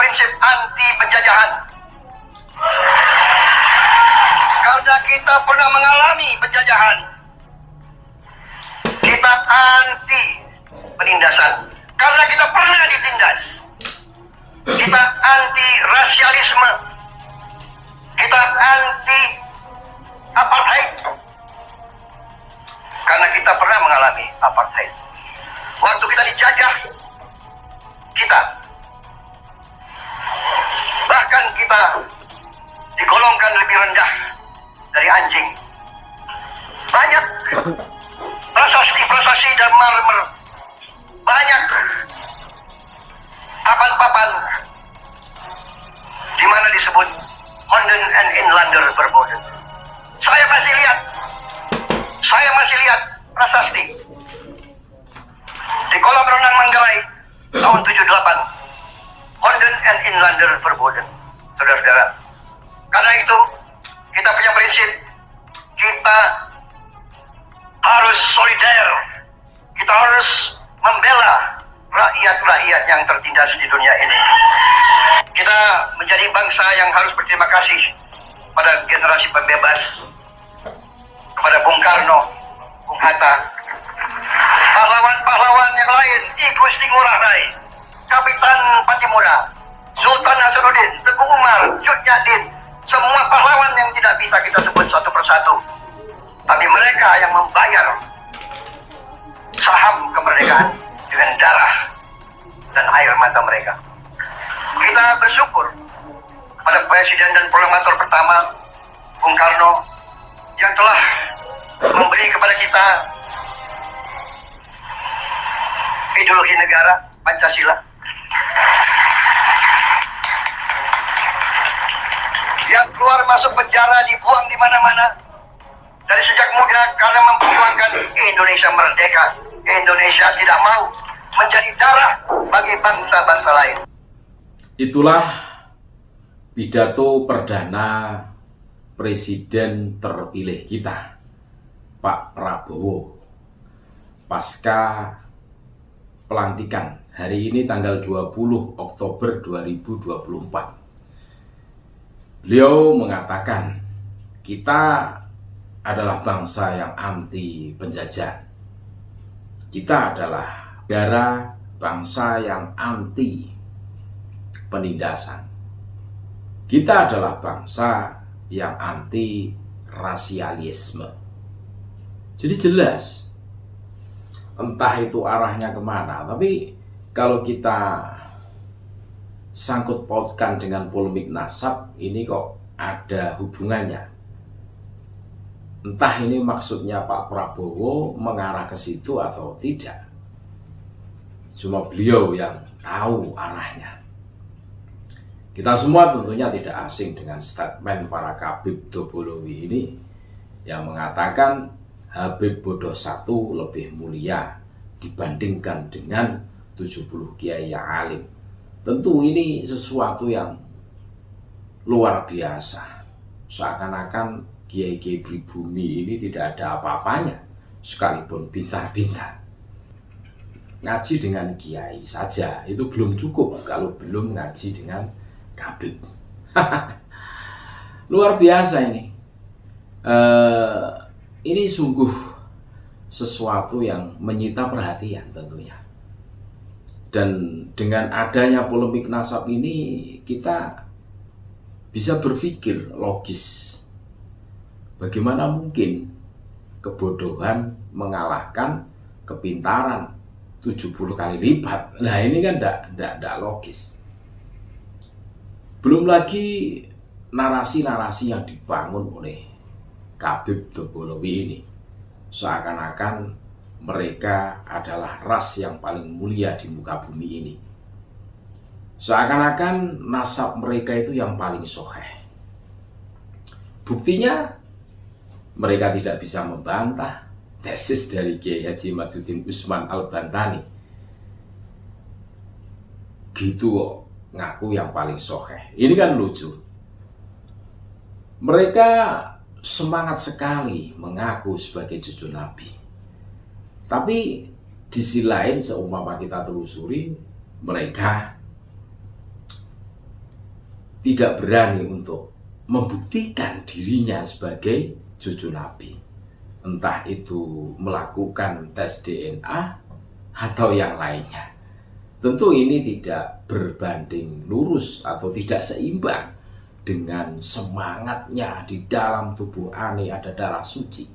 prinsip anti penjajahan. Karena kita pernah mengalami penjajahan, kita anti penindasan. Karena kita pernah ditindas, kita anti rasialisme, kita anti apartheid. Karena kita pernah mengalami apartheid. Waktu kita dijajah, kita bahkan kita digolongkan lebih rendah dari anjing. Banyak prasasti dan marmer, banyak papan-papan di mana disebut Honden en Inlander verboden. Saya masih lihat prasasti di kolam renang Manggarai tahun 78. Honden en Inlander verboden, saudara-saudara. Karena itu kita punya prinsip, kita harus solider, kita harus membela rakyat-rakyat yang tertindas di dunia ini. Kita menjadi bangsa yang harus berterima kasih pada generasi pembebas, kepada Bung Karno, Bung Hatta, pahlawan-pahlawan yang lain, I Gusti Ngurah Rai, Kapitan Patimura, Sultan Hasanuddin, Teguh Umar, Cut Nyak, semua pahlawan yang tidak bisa kita sebut satu persatu. Tapi mereka yang membayar saham kemerdekaan dengan darah dan air mata mereka. Kita bersyukur pada Presiden dan Proklamator pertama, Bung Karno, yang telah memberi kepada kita ideologi negara, Pancasila. Yang keluar masuk penjara, dibuang di mana-mana dari sejak muda karena memperjuangkan Indonesia merdeka. Indonesia tidak mau menjadi darah bagi bangsa-bangsa lain. Itulah pidato perdana Presiden terpilih kita, Pak Prabowo, pasca pelantikan hari ini tanggal 20 Oktober 2024. Beliau mengatakan kita adalah bangsa yang anti penjajah. Kita adalah negara bangsa yang anti penindasan. Kita adalah bangsa yang anti rasialisme. Jadi jelas, entah itu arahnya kemana, tapi kalau kita sangkut pautkan dengan polemik nasab, ini kok ada hubungannya. Entah ini maksudnya Pak Prabowo mengarah ke situ atau tidak. Cuma beliau yang tahu arahnya. Kita semua tentunya tidak asing dengan statement para Khabib Dobolowi ini yang mengatakan Habib Bodoh satu lebih mulia dibandingkan dengan 70 kiai yang alim. Tentu ini sesuatu yang luar biasa. Seakan-akan kiai-kiai pribumi ini tidak ada apa-apanya, sekalipun pintar-pintar. Ngaji dengan kiai saja itu belum cukup kalau belum ngaji dengan Khabib. Luar biasa ini. Ini sungguh sesuatu yang menyita perhatian tentunya. Dan dengan adanya polemik nasab ini kita bisa berpikir logis. Bagaimana mungkin kebodohan mengalahkan kepintaran 70 kali lipat? Nah ini kan tidak logis. Belum lagi narasi-narasi yang dibangun oleh Khabib Dobolowi ini. Seakan-akan mereka adalah ras yang paling mulia di muka bumi ini. Seakan-akan nasab mereka itu yang paling soheh. Buktinya mereka tidak bisa membantah tesis dari Kiai Haji Maduddin Usman Al-Bantani. Gitu kok, ngaku yang paling soheh. Ini kan lucu. Mereka semangat sekali mengaku sebagai cucu Nabi. Tapi di sisi lain seumpama kita telusuri, mereka tidak berani untuk membuktikan dirinya sebagai cucu Nabi. Entah itu melakukan tes DNA atau yang lainnya. Tentu ini tidak berbanding lurus atau tidak seimbang dengan semangatnya di dalam tubuh Ani ada darah suci.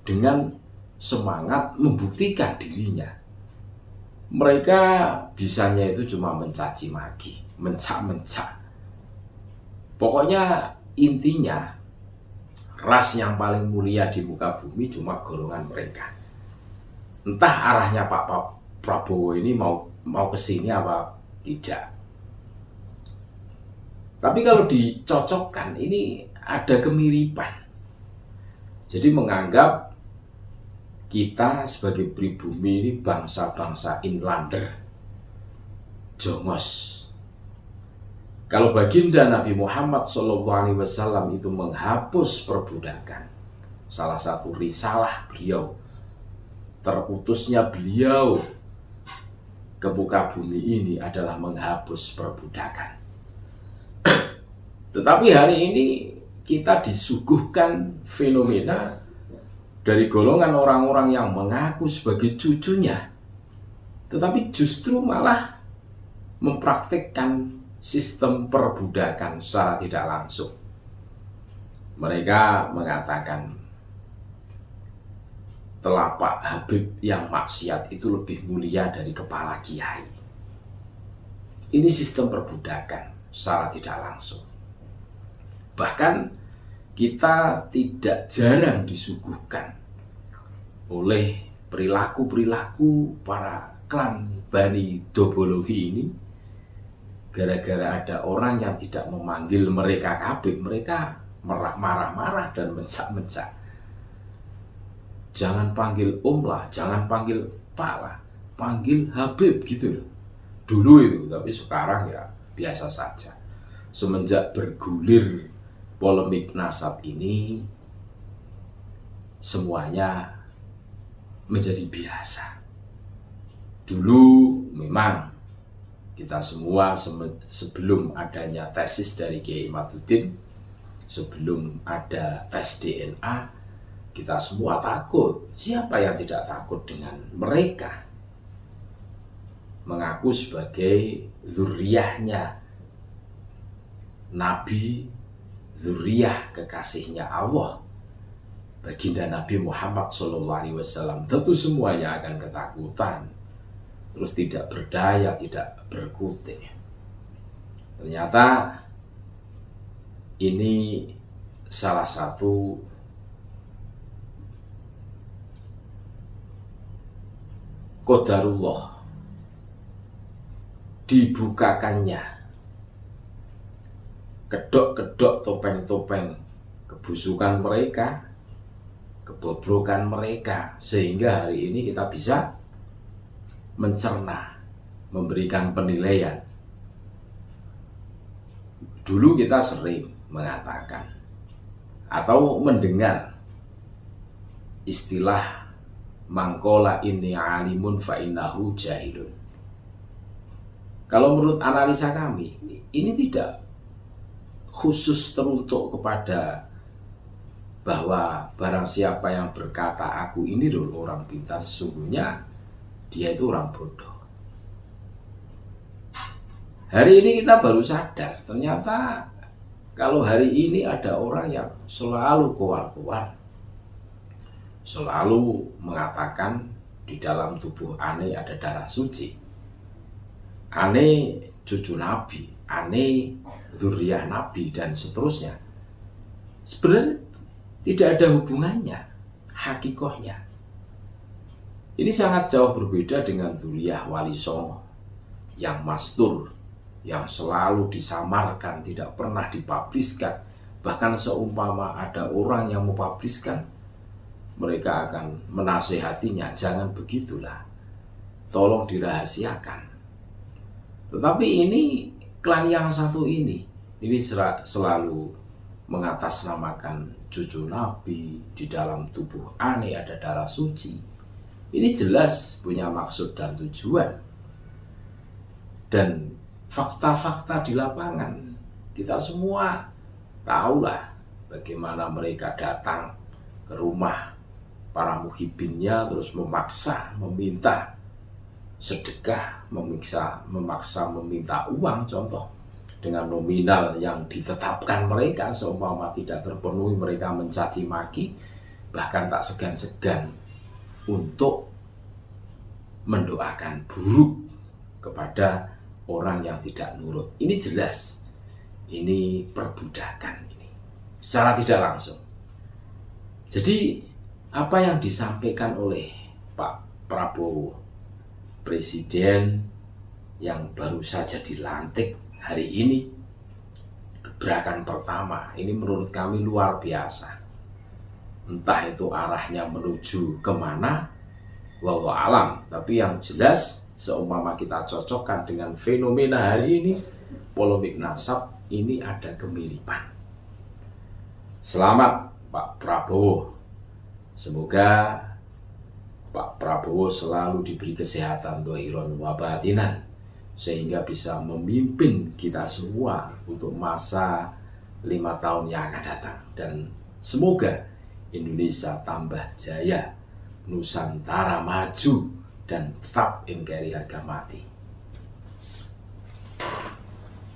Dengan semangat membuktikan dirinya. Mereka bisanya itu cuma mencaci maki, mencak-mencak. Pokoknya intinya ras yang paling mulia di muka bumi cuma golongan mereka. Entah arahnya Pak Prabowo ini mau ke sini apa tidak. Tapi kalau dicocokkan ini ada kemiripan. Jadi menganggap kita sebagai pribumi ini bangsa-bangsa inlander, jongos. Kalau baginda Nabi Muhammad SAW itu menghapus perbudakan, salah satu risalah beliau, terutusnya beliau ke muka bumi ini adalah menghapus perbudakan. Tetapi hari ini kita disuguhkan fenomena dari golongan orang-orang yang mengaku sebagai cucunya, tetapi justru malah mempraktikkan sistem perbudakan secara tidak langsung. Mereka mengatakan telapak Habib yang maksiat itu lebih mulia dari kepala kiai. Ini sistem perbudakan secara tidak langsung. Bahkan kita tidak jarang disuguhkan oleh perilaku-perilaku para klan Bani Dobolohi ini. Gara-gara ada orang yang tidak memanggil mereka Habib, mereka marah-marah dan mencak-mencak. Jangan panggil Om lah, jangan panggil Pak lah, panggil Habib gitu loh. Dulu itu, tapi sekarang ya biasa saja. Semenjak bergulir polemik nasab ini, semuanya menjadi biasa. Dulu memang kita semua sebelum adanya tesis dari Kiai Maduddin, sebelum ada tes DNA, kita semua takut. Siapa yang tidak takut dengan mereka? Mengaku sebagai zuriyahnya Nabi, zuriyah kekasihnya Allah, baginda Nabi Muhammad SAW. Tentu semuanya akan ketakutan, terus tidak berdaya, tidak berkutik. Ternyata ini salah satu qadarullah, dibukakannya kedok-kedok topeng-topeng kebusukan mereka, kebobrokan mereka, sehingga hari ini kita bisa mencerna, memberikan penilaian. Dulu kita sering mengatakan atau mendengar istilah mangkola inni alimun fa innahu jahilun. Kalau menurut analisa kami, ini tidak khusus teruntuk kepada bahwa barang siapa yang berkata aku ini loh orang pintar, sesungguhnya dia itu orang bodoh. Hari ini kita baru sadar, ternyata kalau hari ini ada orang yang selalu keluar-keluar, selalu mengatakan di dalam tubuh Ane ada darah suci, Ane cucu Nabi, Ane zuriyah Nabi, dan seterusnya. Sebenarnya tidak ada hubungannya, hakikohnya. Ini sangat jauh berbeda dengan zuriyah Wali Songo yang mastur, yang selalu disamarkan, tidak pernah dipubliskan. Bahkan seumpama ada orang yang mempubliskan, mereka akan menasehatinya, jangan begitulah, tolong dirahasiakan. Tetapi ini klan yang satu ini selalu mengatasnamakan cucu Nabi, di dalam tubuh Ane ada darah suci. Ini jelas punya maksud dan tujuan. Dan fakta-fakta di lapangan Kita semua tahulah bagaimana mereka datang ke rumah para muhibinnya terus meminta sedekah, memaksa meminta uang contoh dengan nominal yang ditetapkan mereka. Seumpama tidak terpenuhi, mereka mencaci maki, bahkan tak segan-segan untuk mendoakan buruk kepada orang yang tidak nurut. Ini jelas, ini perbudakan ini secara tidak langsung. Jadi apa yang disampaikan oleh Pak Prabowo, Presiden yang baru saja dilantik hari ini, gebrakan pertama ini menurut kami luar biasa. Entah itu arahnya menuju kemana, wallahu alam. Tapi yang jelas, seumpama kita cocokkan dengan fenomena hari ini, polemik nasab ini ada kemiripan. Selamat Pak Prabowo. Semoga Pak Prabowo selalu diberi kesehatan dhahiran wa batinan, sehingga bisa memimpin kita semua untuk masa 5 tahun yang akan datang. Dan semoga Indonesia tambah jaya, Nusantara maju, dan tetap NKRI harga mati.